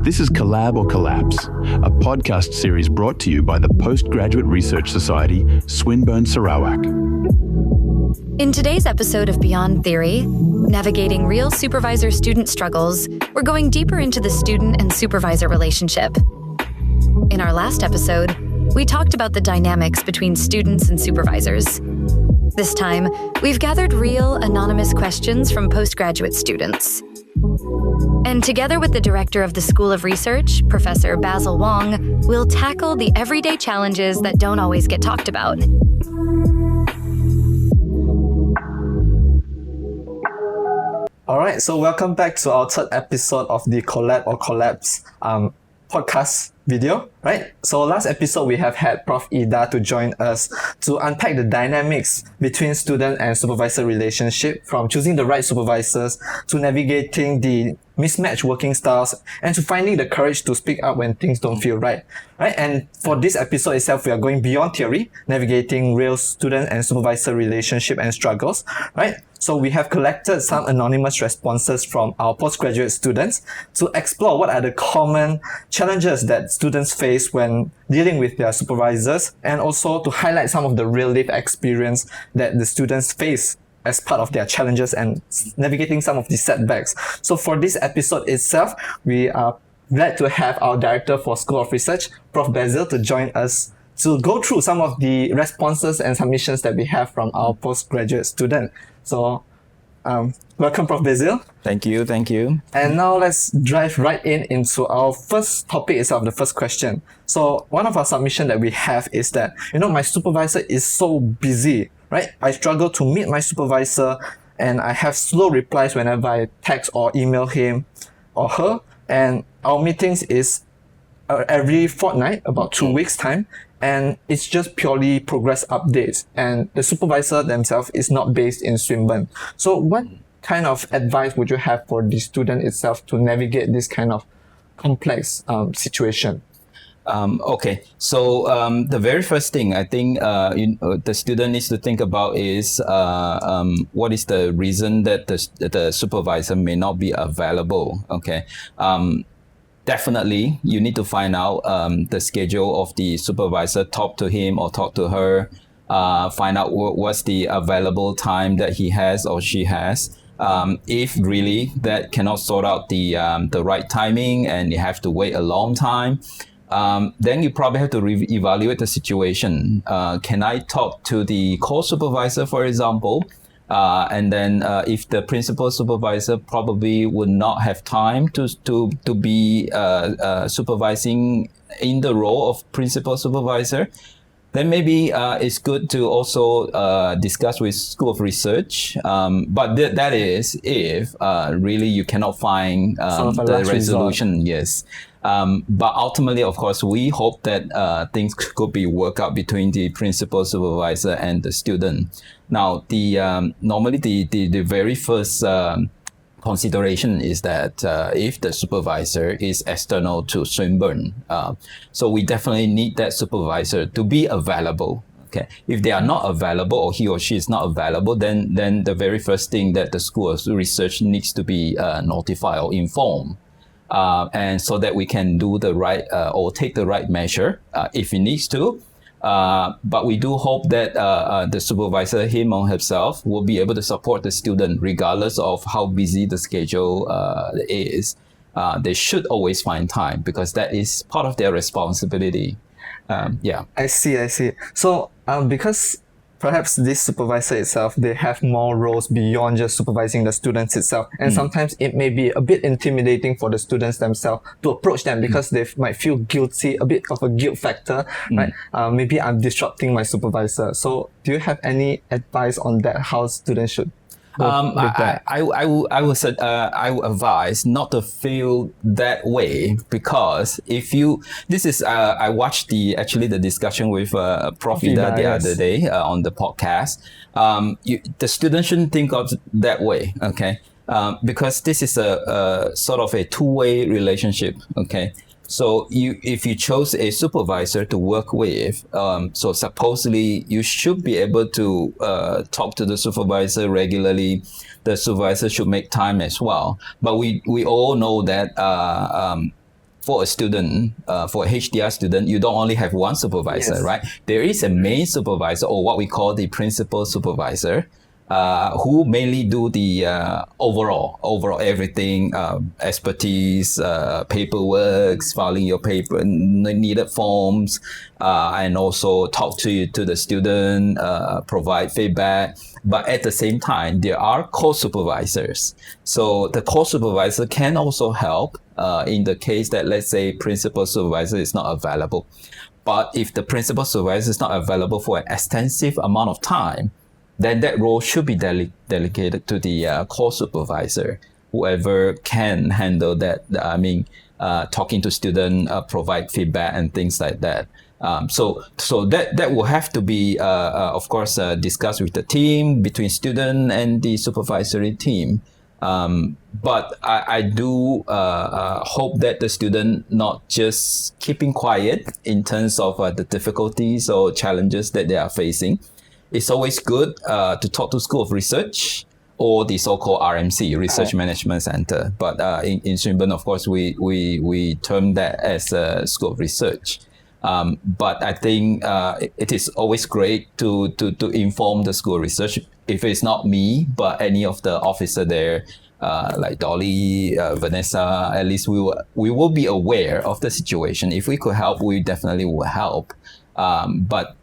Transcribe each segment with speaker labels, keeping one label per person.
Speaker 1: This is Collab or Collapse, a podcast series brought to you by the Postgraduate Research Society, Swinburne Sarawak.
Speaker 2: In today's episode of Beyond Theory, navigating real supervisor-student struggles, we're going deeper into the student and supervisor relationship. In our last episode, we talked about the dynamics between students and supervisors. This time, we've gathered real, anonymous questions from postgraduate students. And together with the director of the School of Research, Professor Basil Wong, we'll tackle the everyday challenges that don't always get talked about.
Speaker 3: Alright, so welcome back to our third episode of the Collab or Collapse podcast video, right? So last episode we have had Prof. Ida to join us to unpack the dynamics between student and supervisor relationship, from choosing the right supervisors to navigating the mismatched working styles and to finding the courage to speak up when things don't feel right? And for this episode itself, we are going beyond theory, navigating real student and supervisor relationship and struggles, right? So we have collected some anonymous responses from our postgraduate students to explore what are the common challenges that students face when dealing with their supervisors, and also to highlight some of the real life experience that the students face as part of their challenges and navigating some of the setbacks. So for this episode itself, we are glad to have our director for School of Research, Prof. Basil, to join us to go through some of the responses and submissions that we have from our postgraduate student. So welcome, Prof. Basil.
Speaker 4: Thank you.
Speaker 3: And now let's dive right into our first topic itself, the first question. So one of our submission that we have is that, my supervisor is so busy, right? I struggle to meet my supervisor and I have slow replies whenever I text or email him or her. And our meetings is every fortnight, about 2 weeks time. And it's just purely progress updates. And the supervisor themselves is not based in Swinburne. So what kind of advice would you have for the student itself to navigate this kind of complex situation?
Speaker 4: Okay, so the very first thing I think the student needs to think about is what is the reason that the supervisor may not be available. Okay. Definitely, you need to find out the schedule of the supervisor, talk to him or talk to her, find out what's the available time that he has or she has. If really that cannot sort out the right timing and you have to wait a long time, then you probably have to evaluate the situation. Can I talk to the co-supervisor, for example? And then if the principal supervisor probably would not have time to be supervising in the role of principal supervisor, then maybe it's good to also discuss with School of Research. But that is if really you cannot find the resolution. Result. Yes. But ultimately, of course, we hope that things could be worked out between the principal supervisor and the student. Now, normally the very first consideration is that if the supervisor is external to Swinburne, so we definitely need that supervisor to be available. Okay, if they are not available or he or she is not available, then the very first thing that the School of Research needs to be notified or informed. And so that we can do the right or take the right measure if it needs to. But we do hope that the supervisor, him or herself, will be able to support the student regardless of how busy the schedule is. They should always find time because that is part of their responsibility. I
Speaker 3: see. So because perhaps this supervisor itself, they have more roles beyond just supervising the students itself. And sometimes it may be a bit intimidating for the students themselves to approach them because they might feel guilty, a bit of a guilt factor, right? Maybe I'm disrupting my supervisor. So do you have any advice on that, how students should?
Speaker 4: I would advise not to feel that way, because I watched the discussion with Prof. Ida the other day on the podcast. The student shouldn't think of that way, okay? Because this is a sort of a two-way relationship, okay? So if you chose a supervisor to work with, so supposedly you should be able to talk to the supervisor regularly. The supervisor should make time as well. But we all know that for a student, for a HDR student, you don't only have one supervisor,
Speaker 3: Yes.
Speaker 4: right? There is a main supervisor, or what we call the principal supervisor, who mainly do the overall everything, expertise, paperwork, filing your paper, needed forms, and also talk to the student, provide feedback. But at the same time, there are co-supervisors. So the co-supervisor can also help in the case that, let's say, principal supervisor is not available. But if the principal supervisor is not available for an extensive amount of time, then that role should be delegated to the co-supervisor, whoever can handle that. Talking to students, provide feedback and things like that. So that will have to be, of course, discussed with the team, between student and the supervisory team. But I do hope that the student not just keeping quiet in terms of the difficulties or challenges that they are facing. It's always good to talk to School of Research or the so-called RMC, Research Management Center. But in Swinburne, of course, we term that as a School of Research. But I think it is always great to inform the School of Research. If it's not me, but any of the officer there, like Dolly, Vanessa, at least we will be aware of the situation. If we could help, we definitely will help. But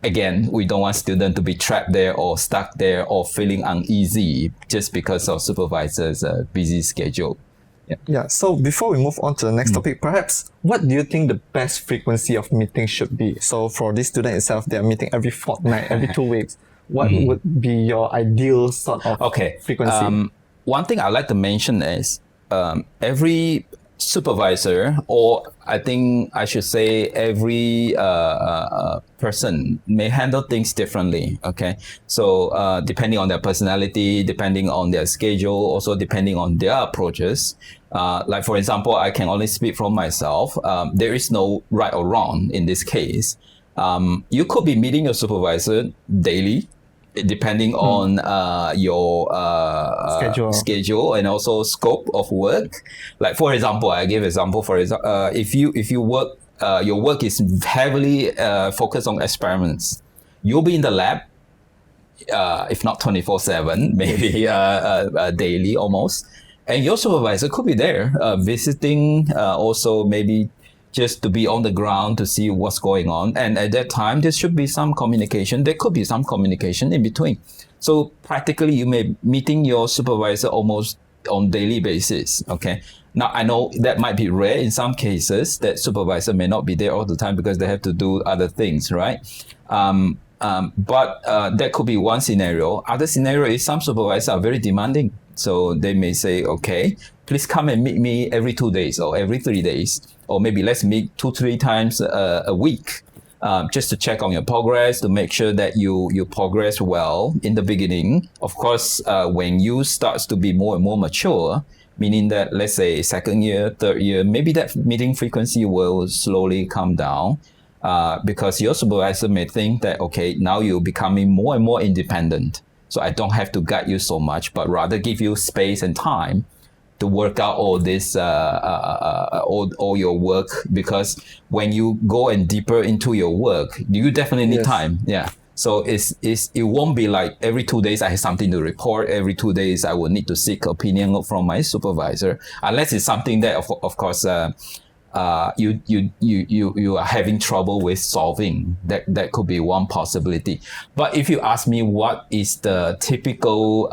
Speaker 4: again, we don't want students to be trapped there or stuck there or feeling uneasy just because of supervisor's busy schedule.
Speaker 3: Yeah, so before we move on to the next topic, perhaps what do you think the best frequency of meeting should be? So for this student itself, they are meeting every fortnight, every 2 weeks. What would be your ideal sort of frequency?
Speaker 4: One thing I'd like to mention is every supervisor, or I think I should say every person may handle things differently. Okay, so depending on their personality, depending on their schedule, also depending on their approaches. Like for example, I can only speak from myself. There is no right or wrong in this case. You could be meeting your supervisor daily, depending on your schedule and also scope of work. Like for example, I give example. For example, if you work, your work is heavily focused on experiments, you'll be in the lab, if not 24/7, maybe daily almost. And your supervisor could be there visiting, also maybe just to be on the ground to see what's going on. And at that time, there should be some communication. There could be some communication in between. So practically, you may meeting your supervisor almost on daily basis. Okay. Now, I know that might be rare in some cases that supervisor may not be there all the time because they have to do other things, right? But that could be one scenario. Other scenario is some supervisors are very demanding. So they may say, okay, please come and meet me every 2 days or every 3 days, or maybe let's meet 2-3 times a week, just to check on your progress, to make sure that you progress well in the beginning. Of course, when you start to be more and more mature, meaning that let's say second year, third year, maybe that meeting frequency will slowly come down. Because your supervisor may think that, okay, now you're becoming more and more independent. So I don't have to guide you so much, but rather give you space and time to work out all this, all your work. Because when you go and deeper into your work, you definitely need time. Yeah. So it won't be like every 2 days I have something to report. Every 2 days I will need to seek opinion from my supervisor, unless it's something that of course you are having trouble with solving. That could be one possibility. But if you ask me what is the typical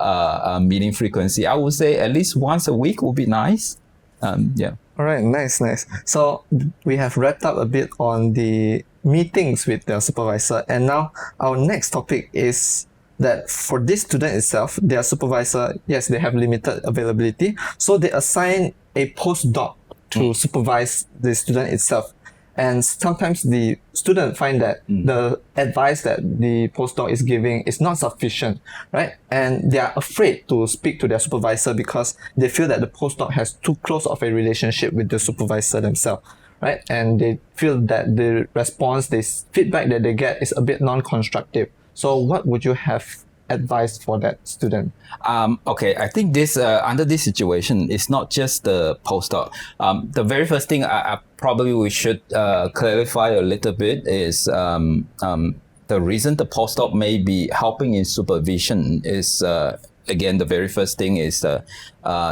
Speaker 4: meeting frequency, I would say at least once a week would be nice. Yeah.
Speaker 3: All right, nice. So we have wrapped up a bit on the meetings with the supervisor, and now our next topic is that for this student itself, their supervisor, yes, they have limited availability, so they assign a postdoc to supervise the student itself. And sometimes the student find that the advice that the postdoc is giving is not sufficient, right? And they are afraid to speak to their supervisor because they feel that the postdoc has too close of a relationship with the supervisor themselves, right? And they feel that the response, this feedback that they get is a bit non-constructive. So what would you have advice for that student?
Speaker 4: Okay, I think this under this situation, it's not just the postdoc. The very first thing I probably we should clarify a little bit is the reason the postdoc may be helping in supervision is again, the very first thing is the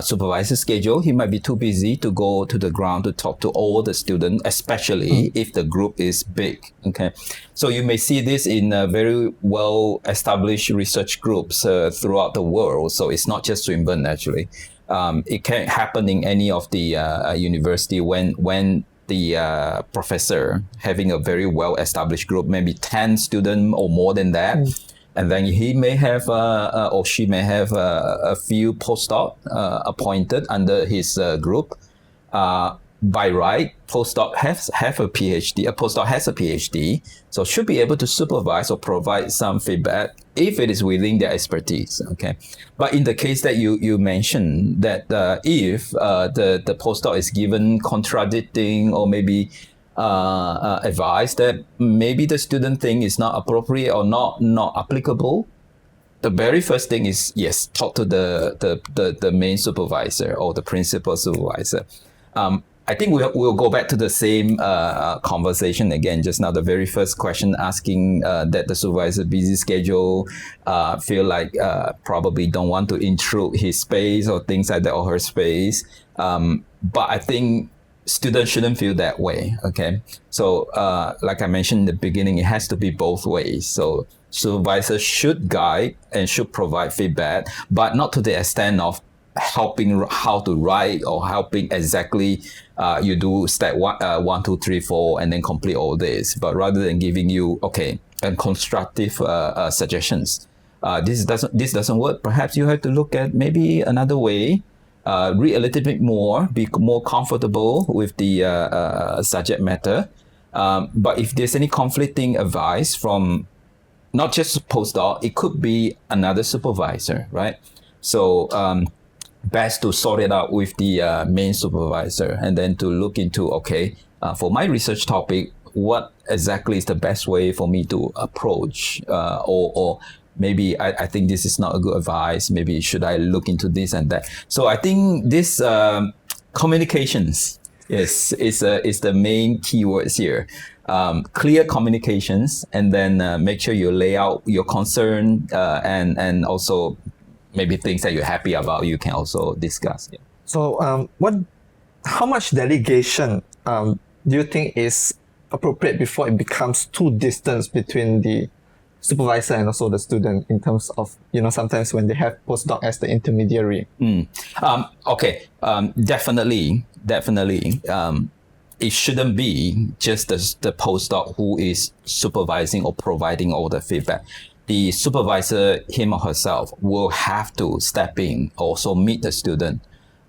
Speaker 4: supervisor schedule. He might be too busy to go to the ground to talk to all the students, especially if the group is big. Okay, so you may see this in very well-established research groups throughout the world. So it's not just Swinburne, actually. It can happen in any of the university when the professor having a very well-established group, maybe 10 students or more than that. And then he may have, or she may have a few postdoc appointed under his group. By right, postdoc have a PhD. A postdoc has a PhD, so should be able to supervise or provide some feedback if it is within their expertise. Okay, but in the case that you mentioned that if the postdoc is given contradicting or maybe advice that maybe the student thing is not appropriate or not applicable, the very first thing is, yes, talk to the main supervisor or the principal supervisor. I think we'll go back to the same conversation again just now. The very first question asking that the supervisor busy schedule, feel like probably don't want to intrude his space or things like that, or her space. But I think students shouldn't feel that way, okay? So like I mentioned in the beginning, it has to be both ways. So supervisors should guide and should provide feedback, but not to the extent of helping how to write or helping exactly you do step 1, 2, 3, 4 and then complete all this, but rather than giving you, okay, and constructive suggestions. This doesn't work. Perhaps you have to look at maybe another way. Read a little bit more, be more comfortable with the subject matter. But if there's any conflicting advice from not just postdoc, it could be another supervisor, right? So best to sort it out with the main supervisor and then to look into, okay, for my research topic, what exactly is the best way for me to approach or maybe I think this is not a good advice. Maybe should I look into this and that? So I think this communications is the main keywords here. Clear communications, and then make sure you lay out your concern and also maybe things that you're happy about. You can also discuss. Yeah.
Speaker 3: So how much delegation do you think is appropriate before it becomes too distant between the supervisor and also the student in terms of, sometimes when they have postdoc as the intermediary?
Speaker 4: Okay, definitely. It shouldn't be just the postdoc who is supervising or providing all the feedback. The supervisor, him or herself, will have to step in, also meet the student.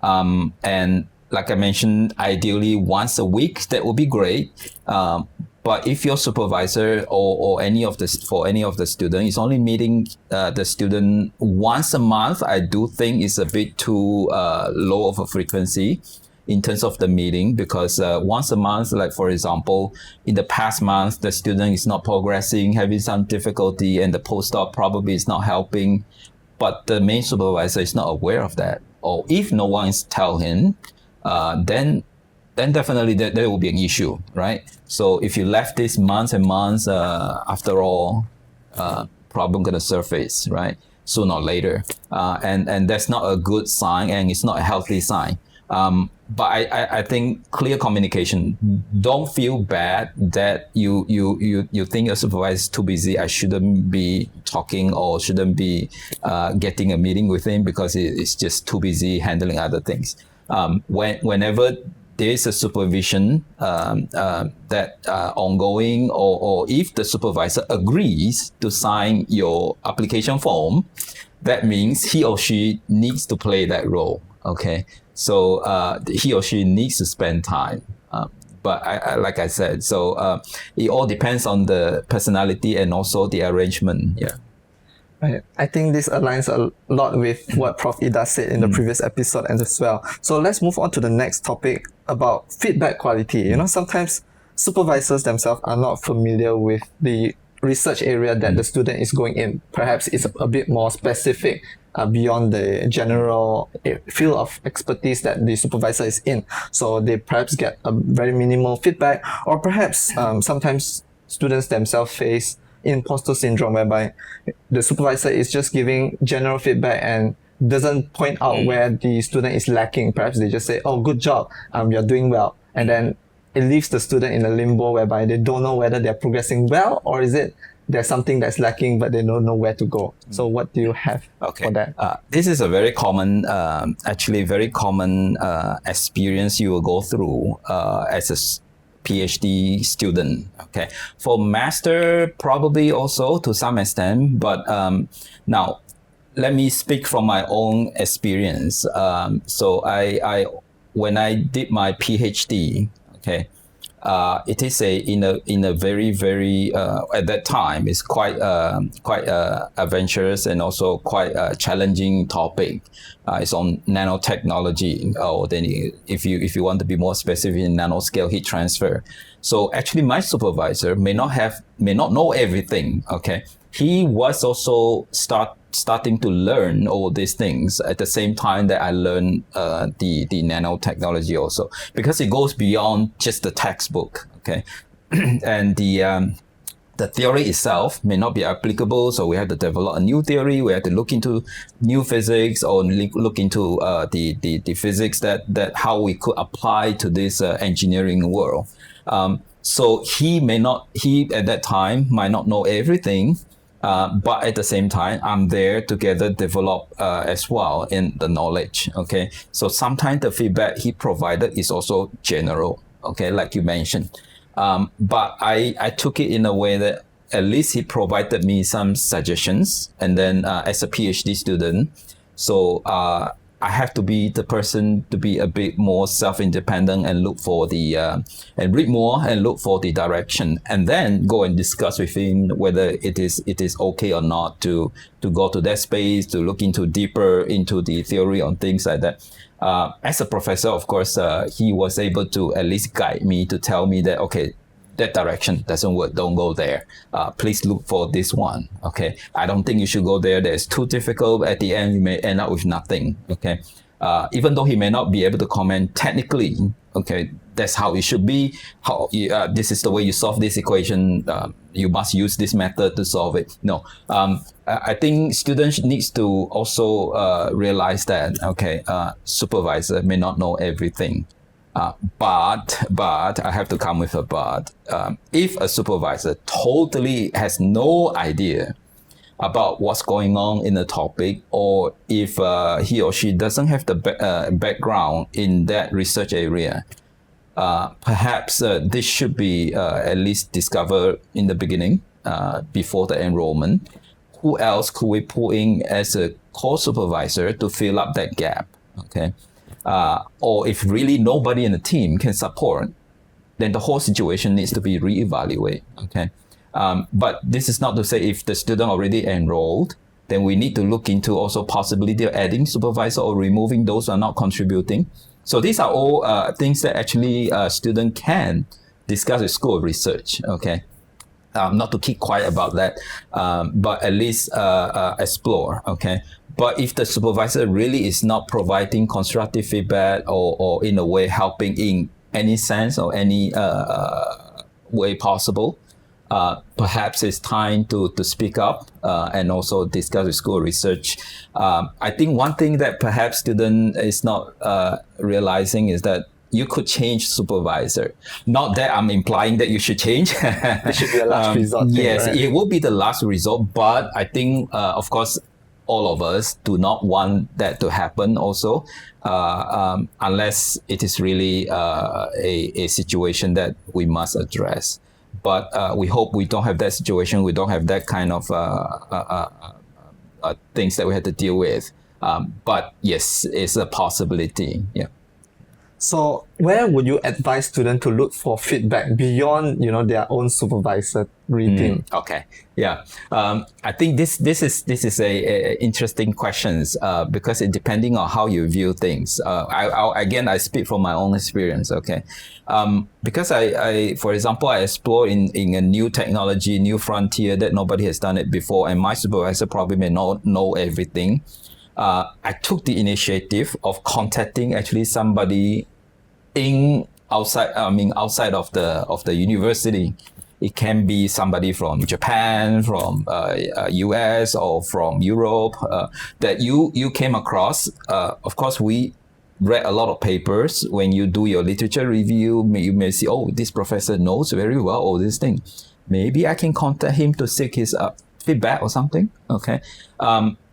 Speaker 4: And like I mentioned, ideally once a week, that would be great. But if your supervisor or any of the student is only meeting the student once a month, I do think it's a bit too low of a frequency in terms of the meeting, because once a month, like for example, in the past month, the student is not progressing, having some difficulty, and the postdoc probably is not helping, but the main supervisor is not aware of that. Or if no one is telling him, then definitely there will be an issue, right? So if you left this months and months, after all, problem gonna surface, right? Sooner or later, and that's not a good sign, and it's not a healthy sign. But I think clear communication. Don't feel bad that you think your supervisor is too busy. I shouldn't be talking or shouldn't be getting a meeting with him because it's just too busy handling other things. Whenever there is a supervision that ongoing, or if the supervisor agrees to sign your application form, that means he or she needs to play that role. Okay, so he or she needs to spend time. But I like I said, so it all depends on the personality and also the arrangement. Yeah.
Speaker 3: Right. I think this aligns a lot with what Prof. Ida said in the previous episode as well. So let's move on to the next topic about feedback quality. Sometimes supervisors themselves are not familiar with the research area that the student is going in. Perhaps it's a bit more specific beyond the general field of expertise that the supervisor is in. So they perhaps get a very minimal feedback, or perhaps sometimes students themselves face imposter syndrome, whereby the supervisor is just giving general feedback and doesn't point out where the student is lacking. Perhaps they just say, "Oh, good job, you're doing well," and then it leaves the student in a limbo whereby they don't know whether they're progressing well, or is it there's something that's lacking but they don't know where to go. So what do you have for that?
Speaker 4: This is a very common, actually very common experience you will go through as a PhD student. Okay, for master probably also to some extent, but now let me speak from my own experience. So I when I did my PhD, okay, it is in a very at that time it's quite adventurous and also quite a challenging topic. It's on nanotechnology, or then if you want to be more specific, in nanoscale heat transfer. So actually, my supervisor may not know everything. Okay, he was also starting to learn all these things at the same time that I learned the nanotechnology also, because it goes beyond just the textbook. Okay, and the theory itself may not be applicable, so we have to develop a new theory. We have to look into new physics, or look into the physics that how we could apply to this engineering world. So he at that time might not know everything, but at the same time, I'm there together develop as well in the knowledge. Okay, so sometimes the feedback he provided is also general. Okay, like you mentioned. But I took it in a way that at least he provided me some suggestions, and then as a PhD student, so I have to be the person to be a bit more self-independent and look for and read more and look for the direction, and then go and discuss with him whether it is okay or not to go to that space, to look deeper into the theory on things like that. As a professor, of course, he was able to at least guide me, to tell me that, okay, that direction doesn't work, don't go there. Please look for this one. Okay, I don't think you should go there. That's too difficult. At the end, you may end up with nothing. Okay, even though he may not be able to comment technically, okay, that's how it should be. This is the way you solve this equation. You must use this method to solve it. No, I think students needs to also realize that, okay, supervisor may not know everything. But I have to come with a but. If a supervisor totally has no idea about what's going on in the topic, or if he or she doesn't have the background in that research area, perhaps this should be at least discovered in the beginning, before the enrollment. Who else could we pull in as a co-supervisor to fill up that gap? Okay. Or if really nobody in the team can support, then the whole situation needs to be reevaluated. Okay, but this is not to say if the student already enrolled, then we need to look into also possibility of adding supervisor or removing those who are not contributing. So these are all things that actually a student can discuss with School of Research. Okay. Not to keep quiet about that, but at least explore. Okay. But if the supervisor really is not providing constructive feedback, or in a way helping in any sense or any way possible, perhaps it's time to speak up and also discuss with School of Research. I think one thing that perhaps student is not realizing is that you could change supervisor. Not that I'm implying that you should change.
Speaker 3: It should be a last resort.
Speaker 4: Yes,
Speaker 3: right?
Speaker 4: It will be the last resort, but I think, of course, all of us do not want that to happen also, unless it is really a situation that we must address. But we hope we don't have that situation. We don't have that kind of things that we have to deal with. But yes, it's a possibility. Yeah.
Speaker 3: So where would you advise students to look for feedback beyond, their own supervisory team?
Speaker 4: Okay. Yeah. I think this is a interesting questions because it depending on how you view things. I speak from my own experience. Okay. Because I for example, I explore in a new technology, new frontier that nobody has done it before, and my supervisor probably may not know everything. I took the initiative of contacting actually somebody outside of the university. It can be somebody from Japan, from US, or from Europe that you came across. Of course, we read a lot of papers. When you do your literature review, you may see, oh, this professor knows very well all these things. Maybe I can contact him to seek his feedback or something. Okay.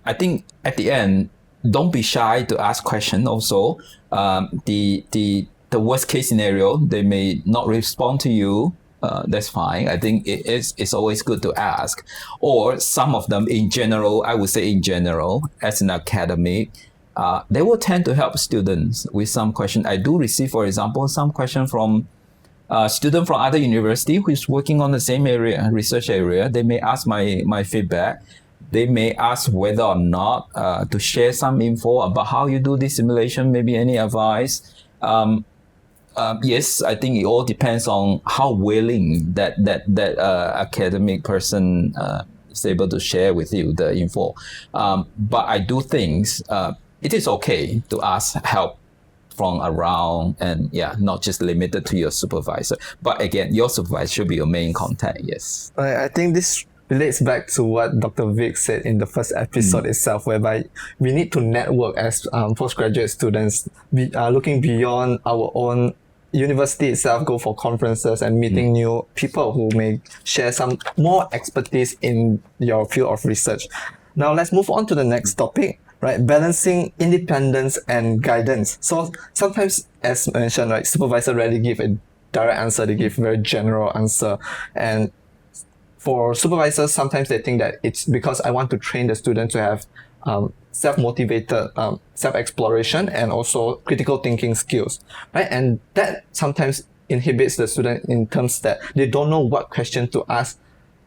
Speaker 4: I think at the end, don't be shy to ask questions. Also, the worst case scenario, they may not respond to you. That's fine. I think it's always good to ask. Or some of them, in general, I would say in general, as an academic, they will tend to help students with some question. I do receive, for example, some question from student from other university who's working on the same area, research area. They may ask my feedback. They may ask whether or not to share some info about how you do this simulation, maybe any advice. Yes, I think it all depends on how willing that academic person is able to share with you the info. But I do think it is okay to ask help from around, and not just limited to your supervisor. But again, your supervisor should be your main contact. Yes.
Speaker 3: I think this relates back to what Dr. Vic said in the first episode itself, whereby we need to network as postgraduate students, looking beyond our own university itself, go for conferences and meeting new people who may share some more expertise in your field of research. Now let's move on to the next topic, right? Balancing independence and guidance. So sometimes, as mentioned, right, supervisor rarely give a direct answer, they give very general answer. And for supervisors, sometimes they think that it's because I want to train the student to have self-motivated self-exploration and also critical thinking skills, right? And that sometimes inhibits the student in terms that they don't know what question to ask,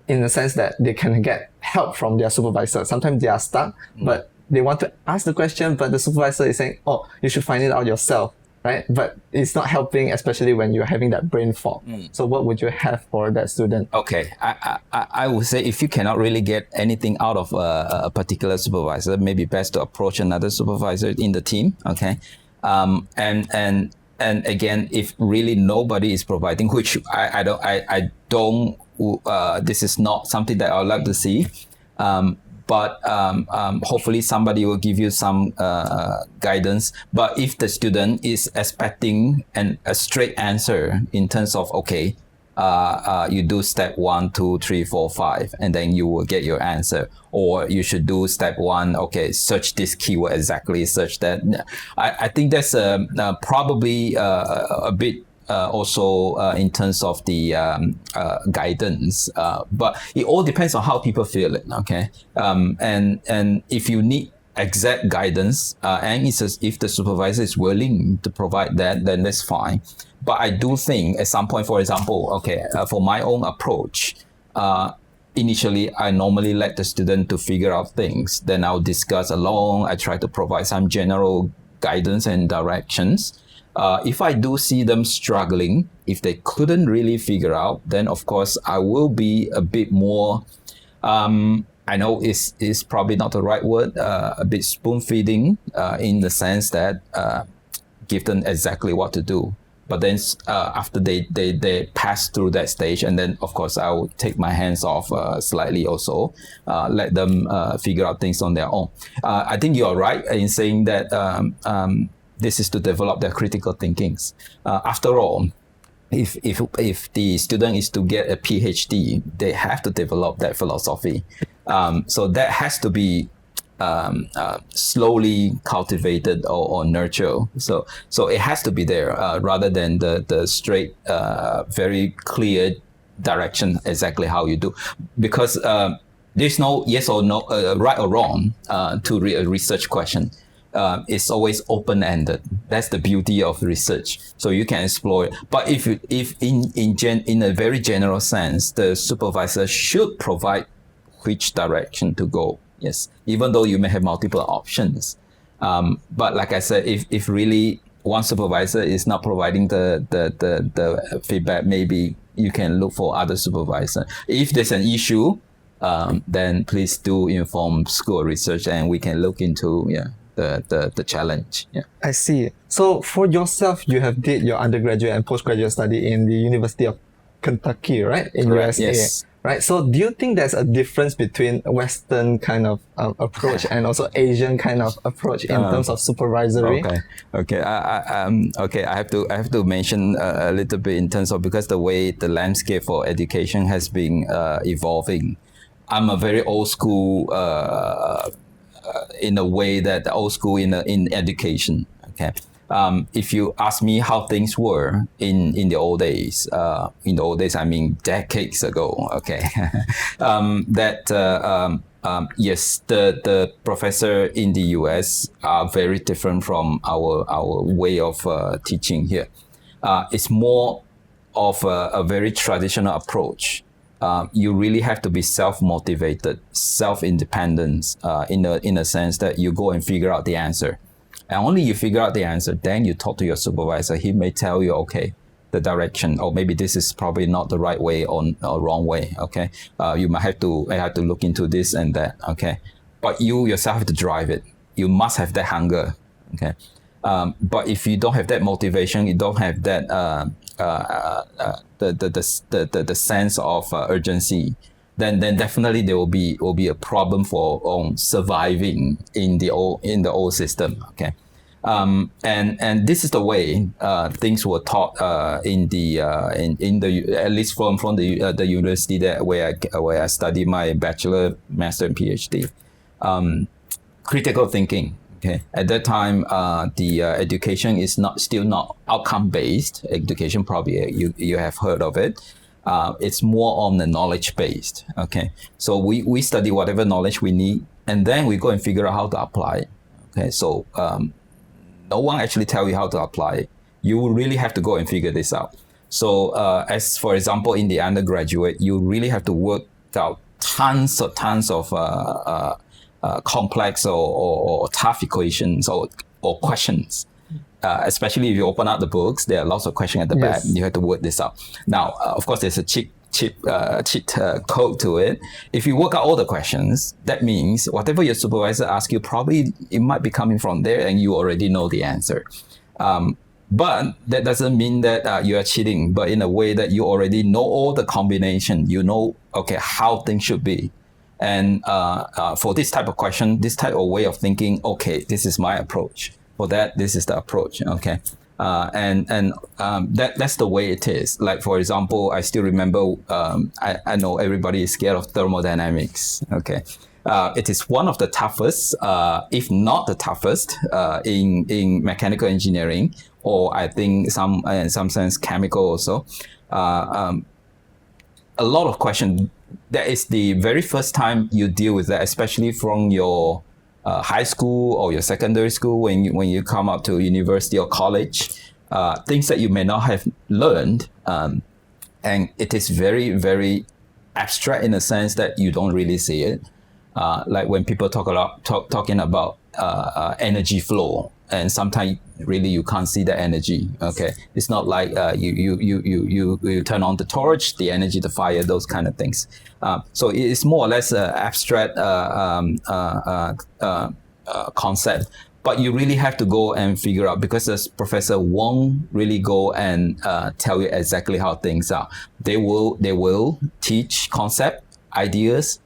Speaker 3: in the sense that they can get help from their supervisor. Sometimes they are stuck, but they want to ask the question, but the supervisor is saying, oh, you should find it out yourself, right? But it's not helping, especially when you're having that brain fog. So what would you have for that student?
Speaker 4: Okay, I would say if you cannot really get anything out of a particular supervisor, maybe best to approach another supervisor in the team. Okay, and again, if really nobody is providing, which I don't. This is not something that I would like to see. But hopefully somebody will give you some guidance. But if the student is expecting a straight answer in terms of, okay, you do step 1, 2, 3, 4, 5, and then you will get your answer. Or you should do step 1, okay, search this keyword exactly, search that. I think that's probably a bit also in terms of the guidance, but it all depends on how people feel it. Okay, and if you need exact guidance, and if the supervisor is willing to provide that, then that's fine. But I do think at some point, for example, okay, for my own approach, initially I normally let the student to figure out things. Then I'll discuss along. I try to provide some general guidance and directions. If I do see them struggling, if they couldn't really figure out, then of course I will be a bit more, I know it's probably not the right word, a bit spoon feeding in the sense that give them exactly what to do. But then after they pass through that stage, and then of course I will take my hands off slightly also, let them figure out things on their own. I think you're right in saying that this is to develop their critical thinkings. After all, if the student is to get a PhD, they have to develop that philosophy. So that has to be slowly cultivated or nurtured. So it has to be there rather than the straight, very clear direction exactly how you do. Because there's no yes or no, right or wrong to a research question. it's always open-ended. That's the beauty of research. So you can explore it. But if in a very general sense, the supervisor should provide which direction to go. Yes, even though you may have multiple options. But like I said, if really one supervisor is not providing the feedback, maybe you can look for other supervisor. If there's an issue, then please do inform school research, and we can look into the challenge. Yeah.
Speaker 3: I see. So for yourself, you have did your undergraduate and postgraduate study in the University of Kentucky, right? In
Speaker 4: Correct,
Speaker 3: USA.
Speaker 4: yes.
Speaker 3: Right. So do you think there's a difference between Western kind of approach and also Asian kind of approach in terms of supervisory?
Speaker 4: Okay. I have to mention a little bit in terms of, because the way the landscape for education has been evolving. I'm a very old school in a way that old school in education. Okay. If you ask me how things were in the old days, I mean decades ago, okay, yes, the professor in the US are very different from our way of teaching here. It's more of a very traditional approach. You really have to be self-motivated, self-independent, in a sense that you go and figure out the answer. And only you figure out the answer, then you talk to your supervisor. He may tell you, okay, the direction, or maybe this is probably not the right way or wrong way. Okay, you might have to look into this and that. Okay, but you yourself have to drive it. You must have that hunger. Okay, but if you don't have that motivation, you don't have that the sense of urgency, then definitely there will be a problem for surviving in the old system. Okay, and this is the way things were taught in the at least from the university where I studied my bachelor, master, and PhD. Critical thinking. Okay, at that time, the education is still not outcome based education. Probably you have heard of it. It's more on the knowledge based. Okay, so we study whatever knowledge we need, and then we go and figure out how to apply it. Okay, so no one actually tell you how to apply it. You really have to go and figure this out. So as for example, in the undergraduate, you really have to work out tons of complex or tough equations or questions. Especially if you open up the books, there are lots of questions at the back. You have to work this out. Now, of course, there's a cheat code to it. If you work out all the questions, that means whatever your supervisor asks you, probably it might be coming from there, and you already know the answer. But that doesn't mean that you are cheating, but in a way that you already know all the combination. You know, okay, how things should be. And for this type of question, this type of way of thinking, okay, this is my approach. For that, this is the approach. Okay, that's the way it is. Like for example, I still remember. I know everybody is scared of thermodynamics. Okay, it is one of the toughest, if not the toughest, in mechanical engineering, or I think in some sense chemical also. A lot of questions. That is the very first time you deal with that, especially from your high school or your secondary school when you come up to university or college. Things that you may not have learned, and it is very, very abstract in a sense that you don't really see it. Like when people talking about energy flow, and sometimes really you can't see the energy. Okay, it's not like you turn on the torch, the energy, the fire, those kind of things. So it's more or less an abstract concept. But you really have to go and figure out, because as Professor Wong really go and tell you exactly how things are. They will teach concept, ideas,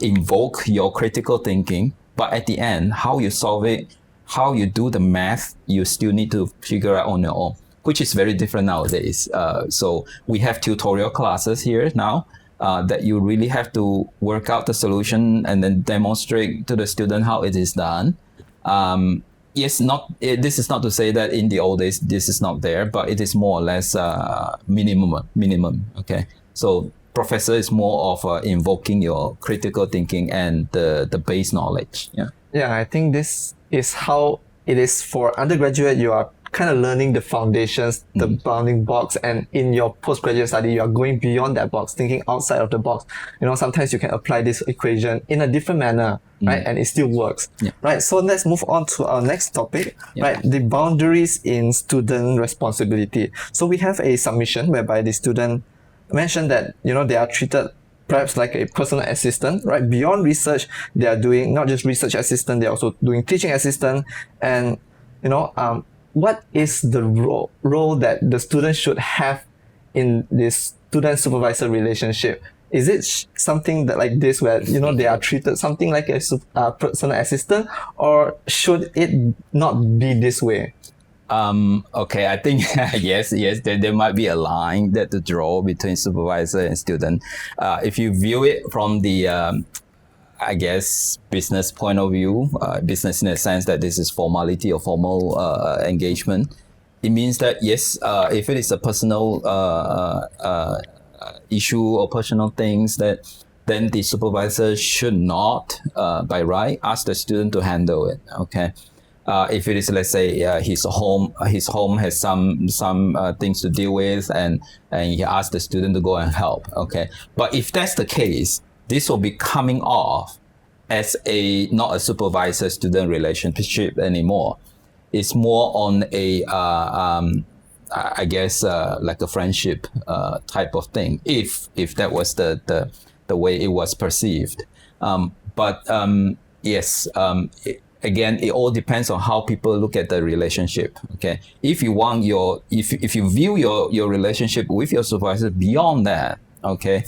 Speaker 4: invoke your critical thinking, but at the end, how you solve it, how you do the math, you still need to figure out on your own, which is very different nowadays. So we have tutorial classes here now that you really have to work out the solution and then demonstrate to the student how it is done. This is not to say that in the old days this is not there, but it is more or less minimum. Okay, so professor is more of invoking your critical thinking and the base knowledge. Yeah.
Speaker 3: Yeah, I think this is how it is for undergraduate. You are kind of learning the foundations, the bounding box, and in your postgraduate study, you are going beyond that box, thinking outside of the box. Sometimes you can apply this equation in a different manner, right? And it still works, right? So let's move on to our next topic, right? The boundaries in student responsibility. So we have a submission whereby the student mentioned that, they are treated perhaps like a personal assistant, right? Beyond research, they are doing not just research assistant, they're also doing teaching assistant. And, what is the role that the student should have in this student-supervisor relationship? Is it something that like this where, they are treated something like a personal assistant, or should it not be this way?
Speaker 4: Okay, I think yes, there might be a line that to draw between supervisor and student. If you view it from the I guess business point of view, business in the sense that this is formality or formal engagement, it means that yes, if it is a personal issue or personal things, that then the supervisor should not, by right, ask the student to handle it. Okay. If it is, let's say, his home has some things to deal with, and he asks the student to go and help. Okay, but if that's the case, this will be coming off as not a supervisor-student relationship anymore. It's more on a I guess like a friendship type of thing. If that was the way it was perceived, yes. Again, it all depends on how people look at the relationship. Okay, if you want if you view your relationship with your supervisor beyond that, okay,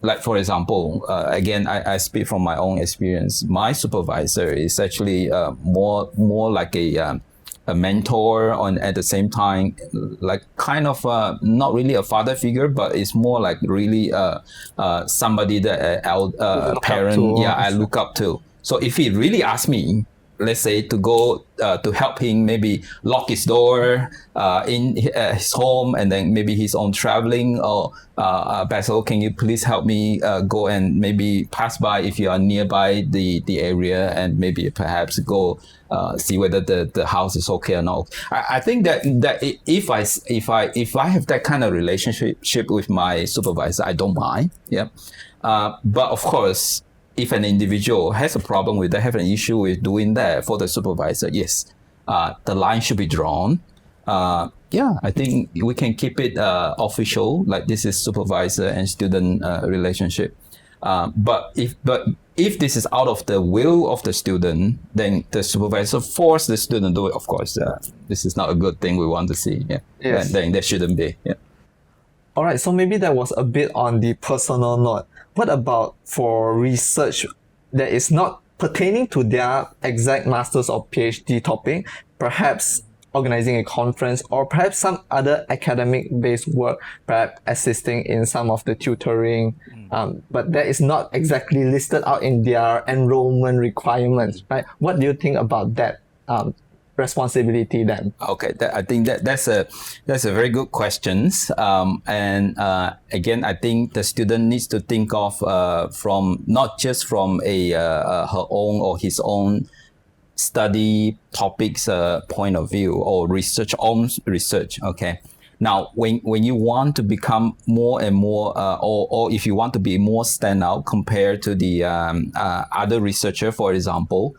Speaker 4: like for example, again, I speak from my own experience. My supervisor is actually more like a mentor, and at the same time, like kind of not really a father figure, but it's more like really somebody that parent, I look up to. So if he really asks me, let's say, to go to help him, maybe lock his door in his home, and then maybe he's on traveling, or Basil, can you please help me go and maybe pass by if you are nearby the area, and maybe perhaps go see whether the house is okay or not. I think that if I have that kind of relationship with my supervisor, I don't mind. Yeah, but of course, if an individual has a problem with that, have an issue with doing that for the supervisor, yes, the line should be drawn. I think we can keep it official, like this is supervisor and student relationship. But if this is out of the will of the student, then the supervisor force the student to do it. Of course, this is not a good thing we want to see. Yeah, yes. Then that shouldn't be. Yeah.
Speaker 3: All right, so maybe that was a bit on the personal note. What about for research that is not pertaining to their exact master's or PhD topic, perhaps organizing a conference, or perhaps some other academic-based work, perhaps assisting in some of the tutoring, but that is not exactly listed out in their enrollment requirements, right? What do you think about that responsibility then?
Speaker 4: Okay, I think that's a very good question. Again, I think the student needs to think of from not just from her own or his own study topics point of view, or research. Okay. Now, when you want to become more and more, or if you want to be more standout compared to the other researcher, for example,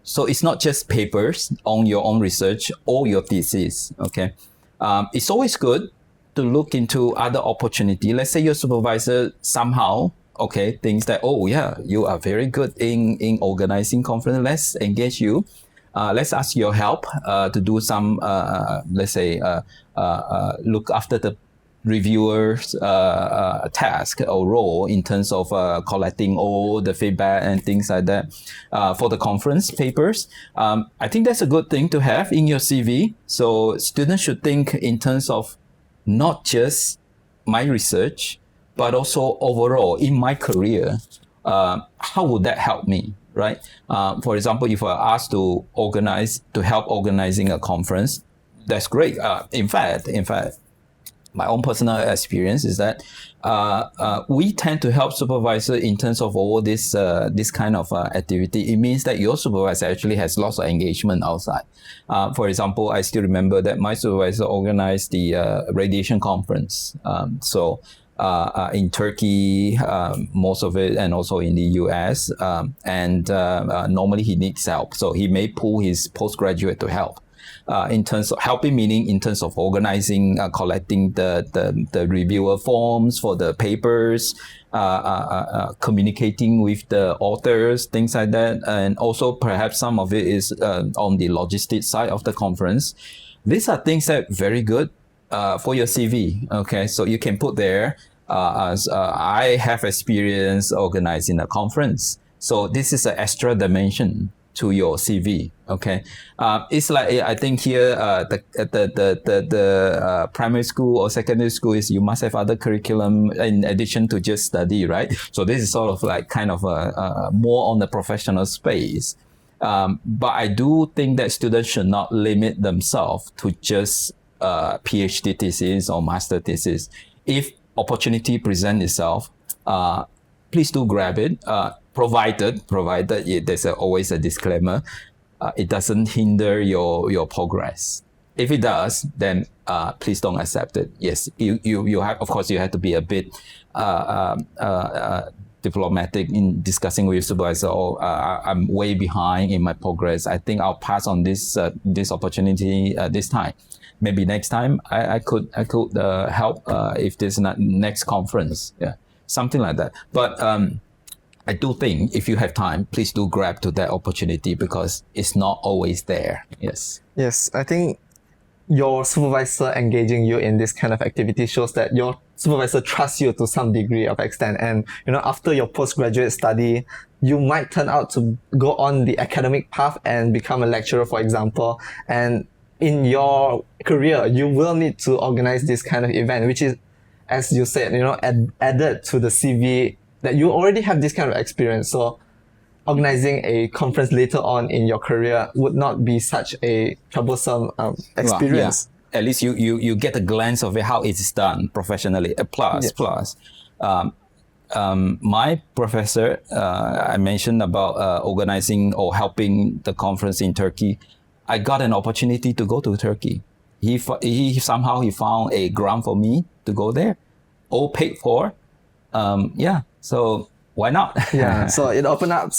Speaker 4: so it's not just papers on your own research or your thesis. Okay, it's always good to look into other opportunity. Let's say your supervisor somehow thinks that, oh yeah, you are very good in organizing conference. Let's engage you. Let's ask your help to do some, let's say, look after the reviewer's task or role in terms of collecting all the feedback and things like that for the conference papers. I think that's a good thing to have in your CV. So students should think in terms of not just my research, but also overall in my career, how would that help me? Right. For example, if I asked to help organizing a conference, that's great. In fact, my own personal experience is that we tend to help supervisor in terms of all this kind of activity. It means that your supervisor actually has lots of engagement outside. For example, I still remember that my supervisor organized the radiation conference. In Turkey, most of it, and also in the US. Normally he needs help. So he may pull his postgraduate to help. In terms of helping, meaning in terms of organizing, collecting the reviewer forms for the papers, communicating with the authors, things like that. And also perhaps some of it is on the logistics side of the conference. These are things that are very good for your CV. Okay, so you can put there, I have experience organizing a conference. So this is an extra dimension to your CV. Okay, it's like I think here the primary school or secondary school is you must have other curriculum in addition to just study, right? So this is sort of like kind of more on the professional space. But I do think that students should not limit themselves to just PhD thesis or master thesis. If opportunity presents itself, please do grab it. Provided there's always a disclaimer, it doesn't hinder your progress. If it does, then please don't accept it. Yes, you have, of course, you have to be a bit diplomatic in discussing with your supervisor. I'm way behind in my progress. I think I'll pass on this opportunity this time. Maybe next time I could help if there's not next conference. Yeah, something like that. But I do think if you have time, please do grab to that opportunity because it's not always there. Yes.
Speaker 3: Yes, I think your supervisor engaging you in this kind of activity shows that your supervisor trusts you to some degree of extent. And, after your postgraduate study, you might turn out to go on the academic path and become a lecturer, for example. And in your career, you will need to organize this kind of event, which is, as you said, added to the CV that you already have this kind of experience. So organizing a conference later on in your career would not be such a troublesome experience.
Speaker 4: Well, yeah. At least you get a glance of it, how it's done professionally. Plus, my professor, I mentioned about organizing or helping the conference in Turkey. I got an opportunity to go to Turkey. He somehow found a grant for me to go there, all paid for. So why not?
Speaker 3: Yeah, so it opens up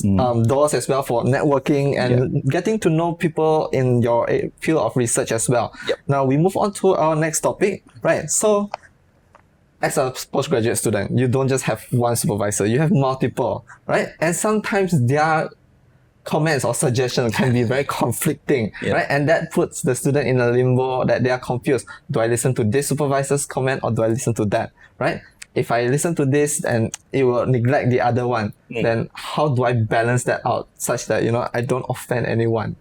Speaker 3: doors as well for networking and getting to know people in your field of research as well.
Speaker 4: Yep.
Speaker 3: Now we move on to our next topic, right? So as a postgraduate student, you don't just have one supervisor, you have multiple, right? And sometimes their comments or suggestions can be very conflicting, right? And that puts the student in a limbo that they are confused. Do I listen to this supervisor's comment or do I listen to that, right? If I listen to this and it will neglect the other one, then how do I balance that out such that, I don't offend anyone?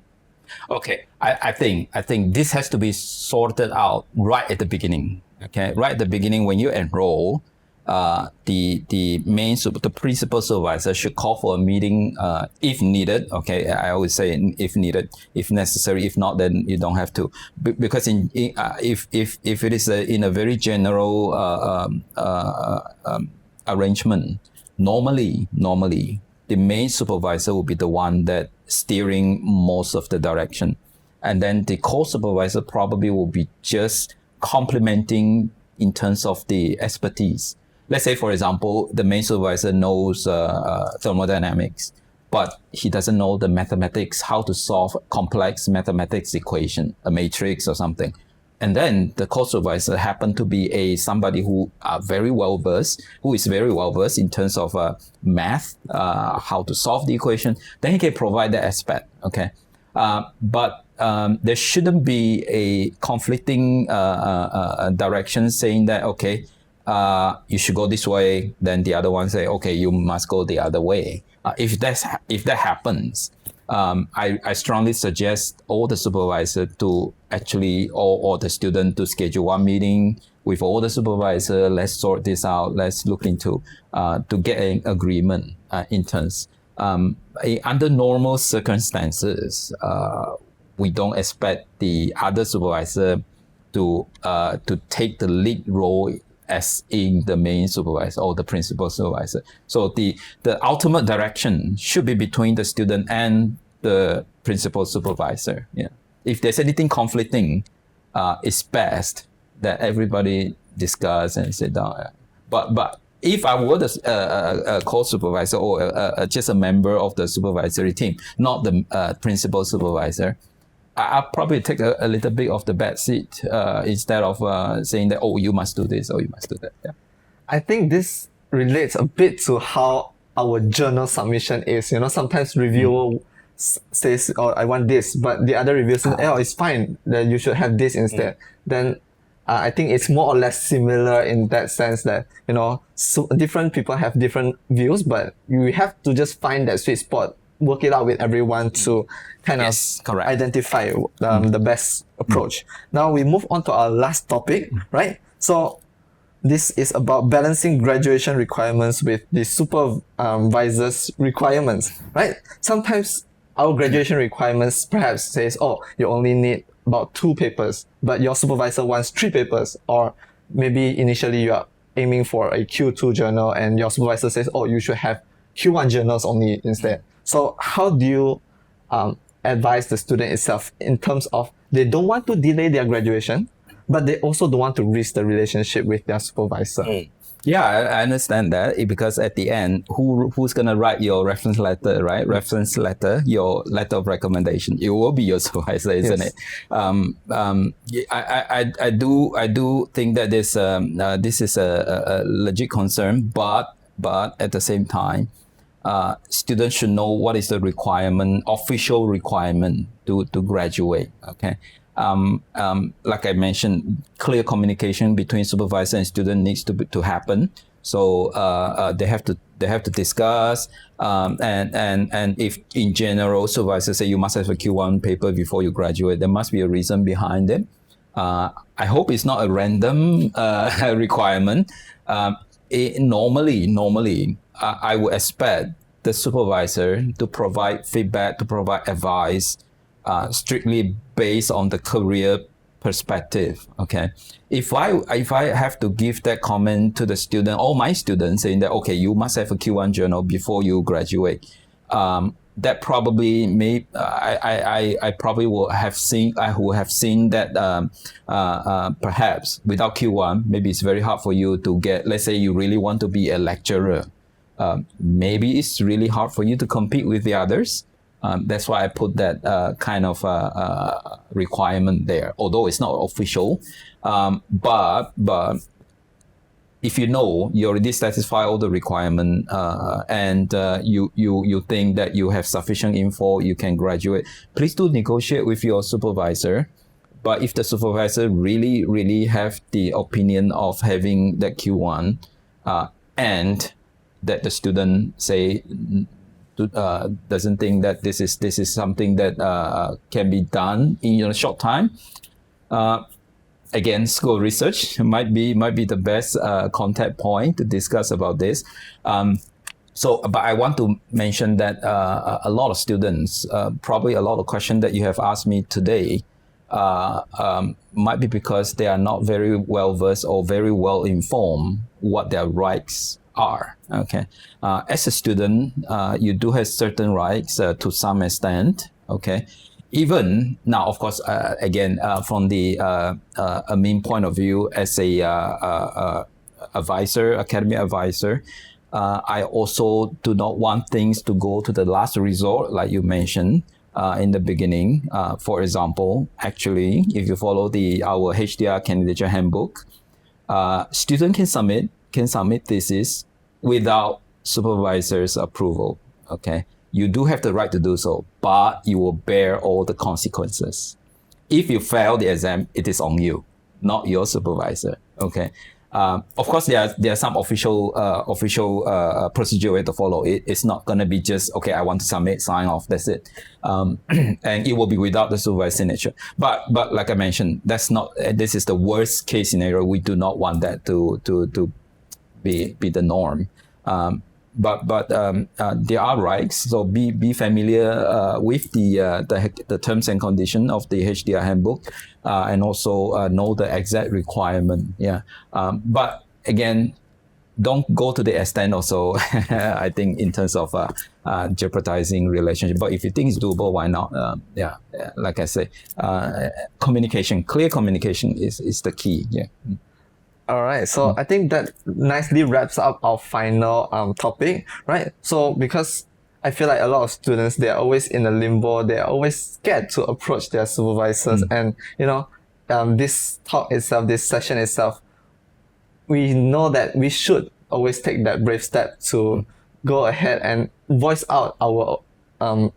Speaker 4: Okay, I think this has to be sorted out right at the beginning. Okay, right at the beginning when you enroll, the principal supervisor should call for a meeting if needed. Okay, I always say if needed, if necessary. If not, then you don't have to. Because if it is in a very general arrangement, normally the main supervisor will be the one that steering most of the direction, and then the co-supervisor probably will be just complementing in terms of the expertise. Let's say, for example, the main supervisor knows thermodynamics, but he doesn't know the mathematics, how to solve complex mathematics equation, a matrix or something. And then the co-supervisor happened to be somebody who is very well versed in terms of math, how to solve the equation. Then he can provide that aspect. Okay, but there shouldn't be a conflicting direction saying that you should go this way. Then the other one say, okay, you must go the other way. If that happens, I strongly suggest all the supervisor to actually, or the student to schedule one meeting with all the supervisor. Let's sort this out. Let's look into to get an agreement in terms. Under normal circumstances, we don't expect the other supervisor to take the lead role as in the main supervisor or the principal supervisor. So the ultimate direction should be between the student and the principal supervisor. Yeah. If there's anything conflicting, it's best that everybody discuss and sit down. But if I were a co-supervisor or just a member of the supervisory team, not the principal supervisor, I'll probably take a little bit of the back seat instead of saying that, oh, you must do this or you must do that. Yeah.
Speaker 3: I think this relates a bit to how our journal submission is. Sometimes reviewer says, oh, I want this, but the other reviewer says, oh, it's fine, that you should have this instead. Then I think it's more or less similar in that sense that, so different people have different views, but you have to just find that sweet spot, work it out with everyone to kind of
Speaker 4: correct.
Speaker 3: identify the best approach. Now we move on to our last topic, right? So this is about balancing graduation requirements with the supervisor's requirements, right? Sometimes our graduation requirements perhaps says, oh, you only need about 2 papers, but your supervisor wants 3 papers, or maybe initially you are aiming for a Q2 journal and your supervisor says, oh, you should have Q1 journals only instead. So how do you advise the student itself in terms of they don't want to delay their graduation, but they also don't want to risk the relationship with their supervisor?
Speaker 4: Yeah, I understand that, because at the end, who's gonna write your reference letter, right? Reference letter, your letter of recommendation. It will be your supervisor, isn't it? I do think that this is a legit concern, but at the same time, students should know what is the requirement, official requirement to graduate. Okay. Like I mentioned, clear communication between supervisor and student needs to happen. So they have to discuss, and if in general supervisor say you must have a Q1 paper before you graduate, there must be a reason behind it. I hope it's not a random requirement. Normally, I would expect the supervisor to provide feedback, to provide advice, strictly based on the career perspective. Okay, if I have to give that comment to the student or my students saying that, okay, you must have a Q1 journal before you graduate, that probably I probably will have seen that perhaps without Q1, maybe it's very hard for you to get. Let's say you really want to be a lecturer, maybe it's really hard for you to compete with the others. That's why I put that kind of requirement there, although it's not official. But if you already satisfy all the requirement, and you think that you have sufficient info, you can graduate, please do negotiate with your supervisor. But if the supervisor really have the opinion of having that Q1, and that the student say doesn't think that this is something that can be done in a short time, again, school research might be the best contact point to discuss about this. But I want to mention that a lot of students, probably a lot of questions that you have asked me today, might be because they are not very well versed or very well informed what their rights are. Okay, as a student, you do have certain rights to some extent. Okay, even now, of course, again, from the admin point of view, as a advisor, academic advisor, I also do not want things to go to the last resort, like you mentioned in the beginning. For example, actually, if you follow our HDR candidature handbook, student can submit thesis without supervisor's approval. Okay, you do have the right to do so, but you will bear all the consequences. If you fail the exam, it is on you, not your supervisor. Okay. Of course, there are some official procedure way to follow it. It's not going to be just, okay, I want to submit, sign off, that's it. And it will be without the supervisor's signature. But like I mentioned, this is the worst case scenario. We do not want that to be the norm. there are rights. So be familiar with the terms and conditions of the HDR handbook, and also know the exact requirement. Yeah. But again, don't go to the extent also, I think, in terms of jeopardizing relationship. But if you think it's doable, why not? Like I say, communication, clear communication is the key. Yeah.
Speaker 3: All right, so I think that nicely wraps up our final topic, right? So because I feel like a lot of students, they're always in a limbo, they're always scared to approach their supervisors. And, this talk itself, this session itself, we know that we should always take that brave step to go ahead and voice out our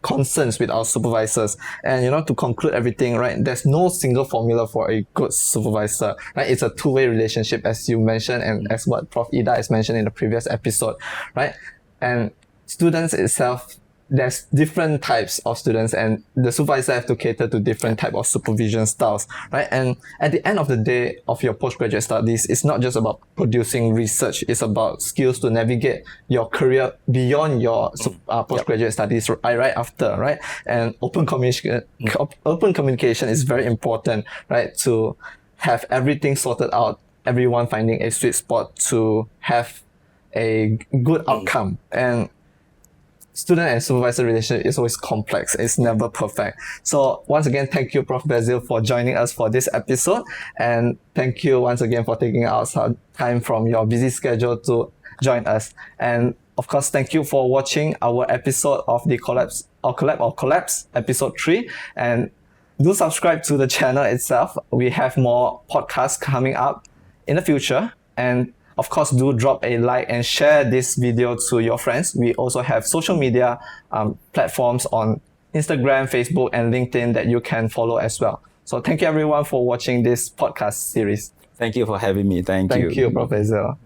Speaker 3: concerns with our supervisors. And to conclude everything, right, there's no single formula for a good supervisor, right? It's a two-way relationship, as you mentioned, and as what Prof. Ida has mentioned in the previous episode, right? And students itself, there's different types of students, and the supervisor have to cater to different type of supervision styles, right? And at the end of the day of your postgraduate studies, it's not just about producing research, it's about skills to navigate your career beyond your postgraduate studies right after, right? And open communication is very important, right? To have everything sorted out, everyone finding a sweet spot to have a good outcome. And student and supervisor relationship is always complex. It's never perfect. So once again, thank you, Prof. Basil, for joining us for this episode. And thank you once again for taking out some time from your busy schedule to join us. And of course, thank you for watching our episode of the Collabs, episode 3. And do subscribe to the channel itself. We have more podcasts coming up in the future. And of course, do drop a like and share this video to your friends. We also have social media platforms on Instagram, Facebook, and LinkedIn that you can follow as well. So thank you everyone for watching this podcast series.
Speaker 4: Thank you for having me. Thank you.
Speaker 3: Thank you, Professor.